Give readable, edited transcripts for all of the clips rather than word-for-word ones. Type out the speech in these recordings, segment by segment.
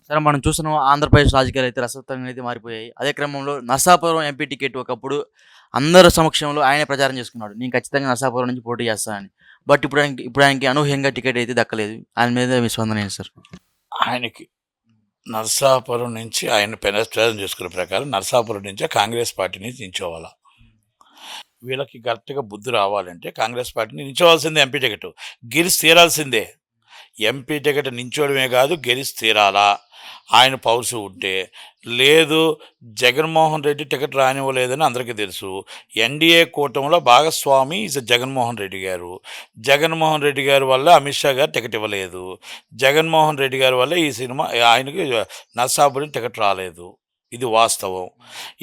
సరే మనం చూస్తున్నాం ఆంధ్రప్రదేశ్ రాజకీయాలు అయితే రసవత్తంగా అయితే మారిపోయాయి. అదే క్రమంలో నరసాపురం ఎంపీ టికెట్ ఒకప్పుడు అందరి సమక్షంలో ఆయనే ప్రచారం చేసుకున్నాడు. నేను ఖచ్చితంగా నరసాపురం నుంచి పోటీ చేస్తా అని. బట్ ఇప్పుడు ఆయనకి అనూహ్యంగా టికెట్ అయితే దక్కలేదు. ఆయన మీద మీ స్పందన ఏంటి సార్? ఆయనకి నరసాపురం నుంచి ఆయన ప్రచారం చేసుకునే ప్రకారం నరసాపురం నుంచే కాంగ్రెస్ పార్టీని నించోవాలా. వీళ్ళకి కరెక్ట్గా బుద్ధి రావాలంటే కాంగ్రెస్ పార్టీని నించోవాల్సిందే. ఎంపీ టికెట్ గెలిచి తీరాల్సిందే. ఎంపీ టికెట్ నించోవడమే కాదు, గెలిచి తీరాలా. ఆయన పౌరుషం ఉంటే. లేదు, జగన్మోహన్ రెడ్డి టికెట్ రానివ్వలేదని అందరికీ తెలుసు. ఎన్డీఏ కూటమిలో భాగస్వామి జగన్మోహన్ రెడ్డి గారు. జగన్మోహన్ రెడ్డి గారి వల్ల అమిత్ షా గారు టికెట్ ఇవ్వలేదు. జగన్మోహన్ రెడ్డి గారి వల్ల ఈ సినిమా ఆయనకి నరసాపురం టికెట్ రాలేదు. ఇది వాస్తవం.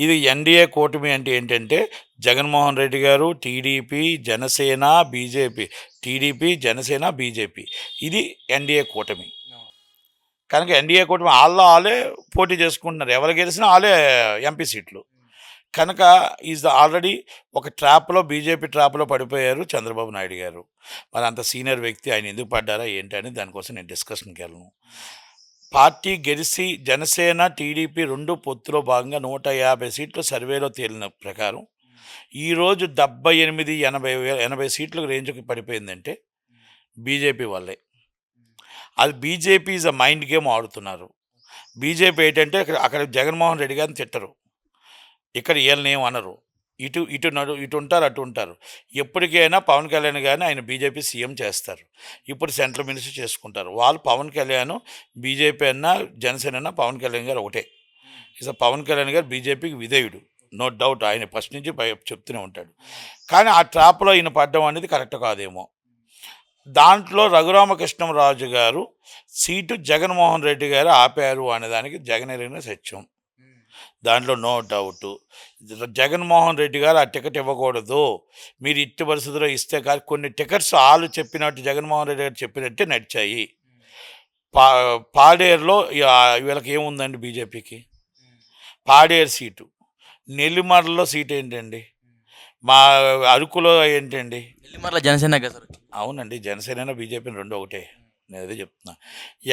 ఇది ఎన్డీఏ కూటమి అంటే ఏంటంటే జగన్మోహన్ రెడ్డి గారు, TDP, Janasena, BJP. TDP, Janasena, BJP. ఇది ఎన్డీఏ కూటమి. కనుక ఎన్డీఏ కూటమి వాళ్ళే పోటీ చేసుకుంటున్నారు. ఎవరు గెలిచినా వాళ్ళే ఎంపీ సీట్లు. కనుక ఈజ్ ఆల్రెడీ ఒక ట్రాప్లో, బీజేపీ ట్రాప్లో పడిపోయారు చంద్రబాబు నాయుడు గారు. మరి అంత సీనియర్ వ్యక్తి ఆయన ఎందుకు పడ్డారా ఏంటని దానికోసం నేను డిస్కషన్కి వెళ్ళను. పార్టీ గెలిచి జనసేన, టీడీపీ రెండు పొత్తులో భాగంగా 150 సీట్లు సర్వేలో తేలిన ప్రకారం ఈరోజు 78, 80 సీట్లకు రేంజ్కి పడిపోయిందంటే బీజేపీ వాళ్ళే. అది BJP is a mind game ఆడుతున్నారు. బీజేపీ ఏంటంటే అక్కడ జగన్మోహన్ రెడ్డి గారిని తిట్టరు, ఇక్కడ వీళ్ళని ఏం అనరు. ఇటు ఉంటారు, అటు ఉంటారు. ఎప్పటికైనా పవన్ కళ్యాణ్ గారిని ఆయన బీజేపీ సీఎం చేస్తారు. ఇప్పుడు సెంట్రల్ మినిస్టర్ చేసుకుంటారు. వాళ్ళు పవన్ కళ్యాణ్ బీజేపీ అన్నా జనసేన అన్నా పవన్ కళ్యాణ్ గారు ఒకటే. పవన్ కళ్యాణ్ గారు బీజేపీకి విధేయుడు, నో డౌట్. ఆయన ఫస్ట్ నుంచి చెప్తూనే ఉంటాడు. కానీ ఆ ట్రాప్లో ఈయన పడ్డం అనేది కరెక్ట్ కాదేమో. దాంట్లో రఘురామకృష్ణరాజు గారు సీటు జగన్మోహన్ రెడ్డి గారు ఆపారు అనేదానికి జగన్ ఎరిగిన సత్యం. దాంట్లో నో డౌట్. జగన్మోహన్ రెడ్డి గారు ఆ టికెట్ ఇవ్వకూడదు, మీరు ఇట్టి పరిస్థితుల్లో ఇస్తే కాదు. కొన్ని టికెట్స్ వాళ్ళు చెప్పినట్టు జగన్మోహన్ రెడ్డి గారు చెప్పినట్టే నడిచాయి. పాడేరులో వీళ్ళకి ఏముందండి బీజేపీకి? పాడేరు సీటు. నెల్లిమర్లలో సీట్ ఏంటండి? మా అరకులో ఏంటండి? నెల్లిమర్ల జనసేన కదా సార్? అవునండి, జనసేన బీజేపీ రెండు ఒకటే. నేను అదే చెప్తున్నా.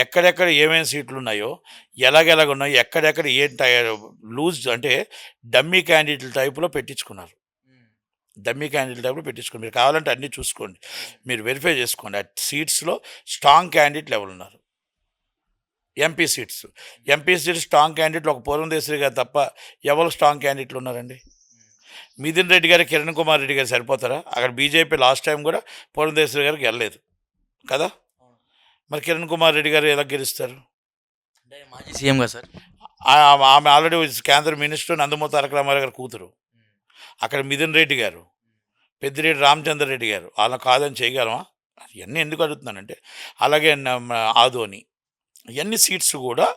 ఎక్కడెక్కడ ఏమేమి సీట్లు ఉన్నాయో, ఎలాగెలాగ ఉన్నాయో, ఎక్కడెక్కడ ఏం లూజ్ అంటే డమ్మీ క్యాండిడేట్ల టైపులో పెట్టించుకున్నారు. డమ్మీ క్యాండిడేట్ టైపులో పెట్టించుకోండి. మీరు కావాలంటే అన్నీ చూసుకోండి, మీరు వెరిఫై చేసుకోండి. ఆ సీట్స్లో స్ట్రాంగ్ క్యాండిడేట్లు ఎవరు ఉన్నారు? ఎంపీ సీట్స్ స్ట్రాంగ్ క్యాండిడేట్లు ఒక పురంధేశ్వరి గారు తప్ప ఎవరు స్ట్రాంగ్ క్యాండిడేట్లు ఉన్నారండి? మిథున్ రెడ్డి గారు, కిరణ్ కుమార్ రెడ్డి గారు సరిపోతారా? అక్కడ బీజేపీ లాస్ట్ టైం కూడా పురంధేశ్వరి గారికి వెళ్ళలేదు కదా. మరి కిరణ్ కుమార్ రెడ్డి గారు ఎలా గెలుస్తారు? మాజీ సీఎం కదా సార్. ఆమె ఆల్రెడీ కేంద్ర మినిస్టర్ నందమూరి తారక రామారావు గారు కూతురు. అక్కడ మిథున్ రెడ్డి గారు, పెద్దిరెడ్డి రామచంద్ర రెడ్డి గారు, వాళ్ళని కాదని చేయగలమా? ఇవన్నీ ఎందుకు అడుగుతున్నానంటే, అలాగే ఆదోని, ఇవన్నీ సీట్స్ కూడా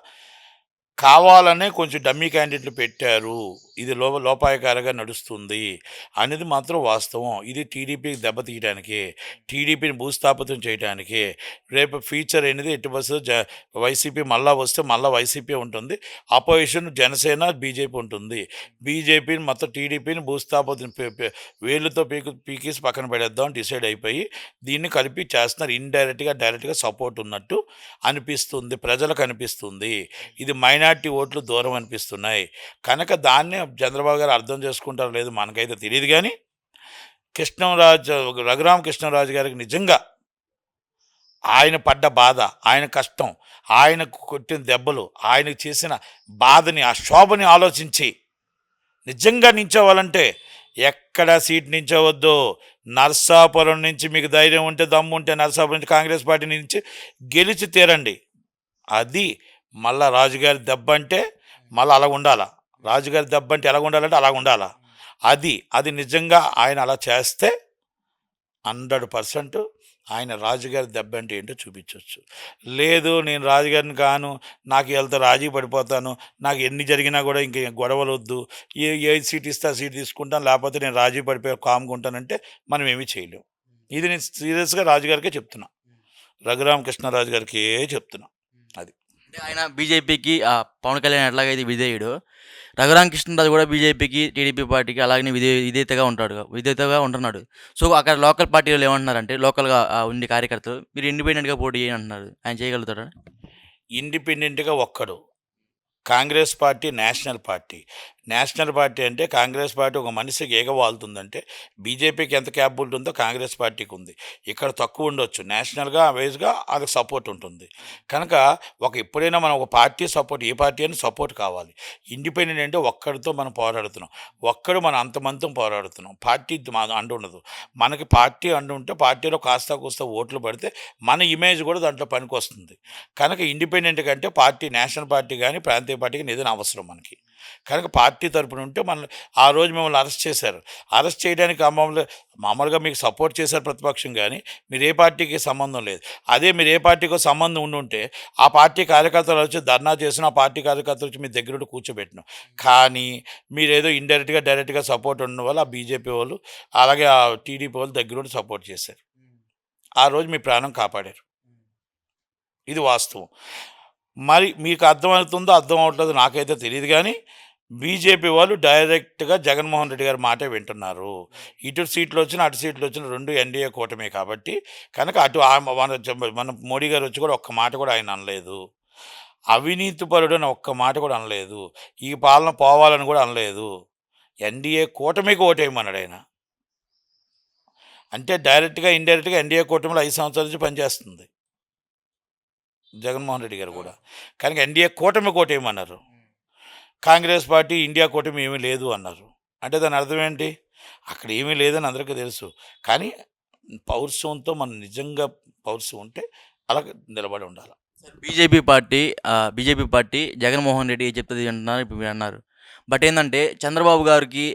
కావాలనే కొంచెం డమ్మీ క్యాండిడేట్లు పెట్టారు. ఇది లోపాయకారిగా నడుస్తుంది అనేది మాత్రం వాస్తవం. ఇది టీడీపీకి దెబ్బతీయడానికి, టీడీపీని భూస్థాపితం చేయడానికి. రేపు ఫ్యూచర్ అనేది ఎట్టి బస్సు వైసీపీ మళ్ళా వస్తే మళ్ళీ వైసీపీ ఉంటుంది, అపోజిషన్ జనసేన, బీజేపీ ఉంటుంది. బీజేపీని మొత్తం టీడీపీని భూస్థాపితం వేళ్ళతో పీకేసి పక్కన పెడేద్దాం డిసైడ్ అయిపోయి దీన్ని కలిపి చేస్తున్నారు. ఇండైరెక్ట్గా డైరెక్ట్గా సపోర్ట్ ఉన్నట్టు అనిపిస్తుంది, ప్రజలకు అనిపిస్తుంది. ఇది మైనార్టీ ఓట్లు దూరం అనిపిస్తున్నాయి. కనుక దాన్ని చంద్రబాబు గారు అర్థం చేసుకుంటారో లేదు మనకైతే తెలియదు. కానీ రఘురామకృష్ణరాజు గారికి నిజంగా ఆయన పడ్డ బాధ, ఆయన కష్టం, ఆయనకు కొట్టిన దెబ్బలు, ఆయనకు చేసిన బాధని, ఆ శోభని ఆలోచించి నిజంగా నించోవాలంటే ఎక్కడ సీట్ నించవద్దు. నర్సాపురం నుంచి మీకు ధైర్యం ఉంటే, దమ్ము ఉంటే నర్సాపురం నుంచి కాంగ్రెస్ పార్టీ నుంచి గెలిచి తీరండి. అది మళ్ళా రాజుగారి దెబ్బ అంటే మళ్ళీ అలా ఉండాలా. రాజుగారి దెబ్బ అంటే ఎలా ఉండాలంటే అలా ఉండాలా. అది నిజంగా ఆయన అలా చేస్తే 100% ఆయన రాజుగారి దెబ్బ అంటే ఏంటో చూపించవచ్చు. లేదు, నేను రాజుగారిని కాను, నాకు వెళ్తే రాజీ పడిపోతాను, నాకు ఎన్ని జరిగినా కూడా ఇంక గొడవలు వద్దు, ఏ సీట్ ఇస్తే ఆ సీట్ తీసుకుంటాను, లేకపోతే నేను రాజీ పడిపోయి కామ్కుంటానంటే మనం ఏమీ చేయలేము. ఇది నేను సీరియస్గా రాజుగారికే చెప్తున్నా, రఘురామకృష్ణరాజు గారికే చెప్తున్నా. అది అంటే ఆయన బీజేపీకి పవన్ కళ్యాణ్ ఎట్లాగైతే విధేయుడు, రఘురామకృష్ణరాజు కూడా బీజేపీకి, టీడీపీ పార్టీకి అలాగనే విధేయతగా ఉంటున్నాడు. సో అక్కడ లోకల్ పార్టీలు ఏమంటున్నారంటే, లోకల్గా ఉండే కార్యకర్తలు మీరు ఇండిపెండెంట్గా పోటీ చేయండి అంటున్నారు. ఆయన చేయగలుగుతాడా? ఇండిపెండెంట్‌గా ఒక్కడు. Congress party national party. National party అంటే కాంగ్రెస్ పార్టీ ఒక మనిషికి ఎగవాలుతుందంటే బీజేపీకి ఎంత క్యాపబిలిటీ ఉందో కాంగ్రెస్ పార్టీకి ఉంది. ఇక్కడ తక్కువ ఉండొచ్చు. నేషనల్‌గా వైస్‌గా ఆళ్ళకి సపోర్ట్ ఉంటుంది. కనుక ఎప్పుడైనా మనం ఒక పార్టీ సపోర్ట్ ఏ పార్టీ అయినా సపోర్ట్ కావాలి. ఇండిపెండెంట్ అంటే ఒక్కడితో మనం పోరాడుతున్నాం. ఒక్కడు మనం అంతమందితో పోరాడుతున్నాం. పార్టీ మన అండ ఉండదు. మనకి పార్టీ అండ ఉంటే పార్టీలో కాస్త కూస్త ఓట్లు పడితే మన ఇమేజ్ కూడా దాంట్లో పనికొస్తుంది. కనుక ఇండిపెండెంట్ కంటే పార్టీ నేషనల్ పార్టీ గానీ, ప్రాంతీయ పార్టీకి నిధులు అవసరం మనకి. కనుక పార్టీ తరపున ఉంటే ఆ రోజు మిమ్మల్ని అరెస్ట్ చేశారు. అరెస్ట్ చేయడానికి మామూలుగా మీకు సపోర్ట్ చేశారు ప్రతిపక్షం గానీ, మీరు ఏ పార్టీకి సంబంధం లేదు. అదే మీరు ఏ పార్టీకో సంబంధం ఉండుంటే, ఆ పార్టీ కార్యకర్తలు వచ్చి ధర్నా చేసిన ఆ పార్టీ కార్యకర్తలు వచ్చి మీ దగ్గరుండి కూర్చోబెట్టును. కానీ మీరేదో ఇండైరెక్ట్‌గా, డైరెక్ట్‌గా సపోర్ట్ ఉండడం వల్ల ఆ బీజేపీ వాళ్ళు, అలాగే ఆ టీడీపీ వాళ్ళు దగ్గరుండి సపోర్ట్ చేశారు. ఆ రోజు మీ ప్రాణం కాపాడారు. ఇది వాస్తవం. మరి మీకు అర్థమవుతుందో, అర్థం అవ్వట్లేదో నాకైతే తెలీదు గానీ, బీజేపీ వాళ్ళు డైరెక్ట్‌గా జగన్మోహన్ రెడ్డి గారి మాటే వింటున్నారు. ఇటు సీట్లొచ్చినా, అటు సీట్లొచ్చినా 2 ఎన్‌డీఏ కూటమే కాబట్టి, కనుక అటు మన మోడీ గారొచ్చి కూడా ఒక్క మాట కూడా ఆయన అనలేదు. అవినీతిపరుడని ఒక్క మాట కూడా అనలేదు. ఈ పాలన పోవాలని కూడా అనలేదు. ఎన్‌డీఏ కూటమికి ఓటేయమన్నాడాయన. అంటే డైరెక్ట్‌గా, ఇండైరెక్ట్‌గా ఎన్‌డీఏ కూటమిలో 5 సంవత్సరాల నుంచి పనిచేస్తుంది జగన్మోహన్ రెడ్డి గారు కూడా. కనుక ఎన్‌డీఏ కూటమికి ఓటేయమన్నారు. కాంగ్రెస్ పార్టీ, ఇండియా కూటమి ఏమీ లేదు అన్నారు. అంటే దాని అర్థం ఏంటి? అక్కడ ఏమీ లేదని అందరికీ తెలుసు. కానీ పౌరుషంతో మనం నిజంగా పౌరుషం ఉంటే అలా నిలబడి ఉండాలి. బీజేపీ పార్టీ జగన్మోహన్ రెడ్డి ఏది చెప్తుంది అంటున్నారు ఇప్పుడు మీరు అన్నారు. బట్ ఏంటంటే చంద్రబాబు గారికి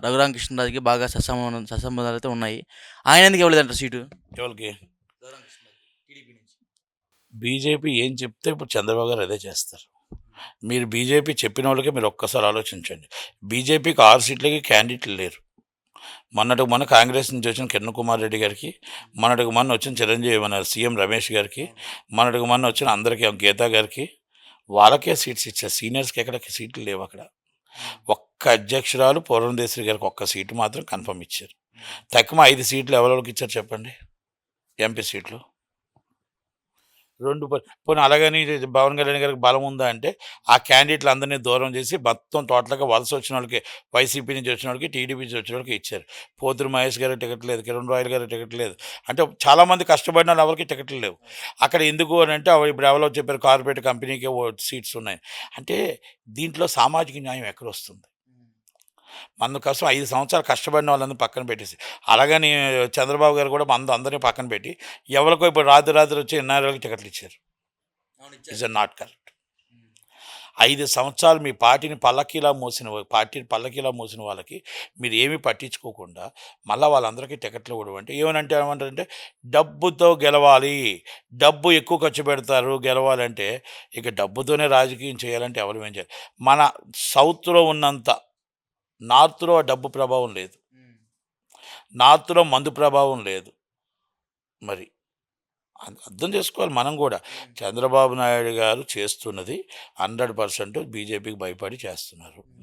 రఘురామకృష్ణరాజుకి బాగా సత్సంబంధాలు అయితే ఉన్నాయి. ఆయన ఎందుకు ఇవ్వలేదంటారు సీటు? ఎవరికి? బీజేపీ ఏం చెప్తే ఇప్పుడు చంద్రబాబు గారు అదే చేస్తారు. మీరు బీజేపీ చెప్పిన వాళ్ళకి మీరు ఒక్కసారి ఆలోచించండి. బీజేపీకి 6 సీట్లకి క్యాండిడేట్లు లేరు. మొన్న కాంగ్రెస్ నుంచి వచ్చిన కిరణ్ కుమార్ రెడ్డి గారికి, మొన్న వచ్చిన చిరంజీవి సీఎం రమేష్ గారికి, మొన్న వచ్చిన అందరికీ గీతా గారికి, వాళ్ళకే సీట్స్ ఇచ్చారు. సీనియర్స్కి ఎక్కడ సీట్లు లేవు అక్కడ. ఒక్క అధ్యక్షురాలు పూర్ణదేశ్వరి గారికి ఒక్క సీటు మాత్రం కన్ఫర్మ్ ఇచ్చారు. తక్కువ 5 సీట్లు ఎవరెవరికి ఇచ్చారు చెప్పండి? ఎంపీ సీట్లు. 2 పోనీ అలాగని పవన్ కళ్యాణ్ గారికి బలం ఉందా అంటే, ఆ క్యాండిడేట్లు అందరినీ దూరం చేసి మొత్తం టోటల్‌గా వలస వచ్చిన వాళ్ళకి, వైసీపీ నుంచి వచ్చిన వాళ్ళకి, టీడీపీ నుంచి వచ్చిన వాళ్ళకి ఇచ్చారు. పోతురు మహేష్ గారికి టికెట్ లేదు, కిరణ్ రాయల్ గారికి టికెట్ లేదు. అంటే చాలామంది కష్టపడిన వాళ్ళు ఎవరికీ టికెట్లు లేవు. అక్కడ ఎందుకు అని అంటే ఇప్పుడు ఎవరో చెప్పారు కార్పొరేట్ కంపెనీకే సీట్స్ ఉన్నాయి. అంటే దీంట్లో సామాజిక న్యాయం ఎక్కడొస్తుంది? మన కోసం 5 సంవత్సరాలు కష్టపడిన వాళ్ళందరినీ పక్కన పెట్టేసి, అలాగని చంద్రబాబు గారు కూడా అందరినీ పక్కన పెట్టి, ఎవరికో ఇప్పుడు రాత్రి వచ్చి ఎన్ఆర్ఐలకి టికెట్లు ఇచ్చారు. Is not correct. 5 సంవత్సరాలు మీ పార్టీని పల్లకీలా మోసిన వాళ్ళకి మీరు ఏమీ పట్టించుకోకుండా మళ్ళీ వాళ్ళందరికీ టికెట్లు ఇవ్వడం అంటే ఏమంటారంటే డబ్బుతో గెలవాలి, డబ్బు ఎక్కువ ఖర్చు పెడతారు గెలవాలంటే. ఇక డబ్బుతోనే రాజకీయం చేయాలంటే ఎవరు ఏం చేయాలి? మన సౌత్లో ఉన్నంత నార్త్‌లో డబ్బు ప్రభావం లేదు. నార్త్‌లో మందు ప్రభావం లేదు. మరి అర్థం చేసుకోవాలి మనం కూడా. చంద్రబాబు నాయుడు గారు చేస్తున్నది 100% బీజేపీకి భయపడి చేస్తున్నారు.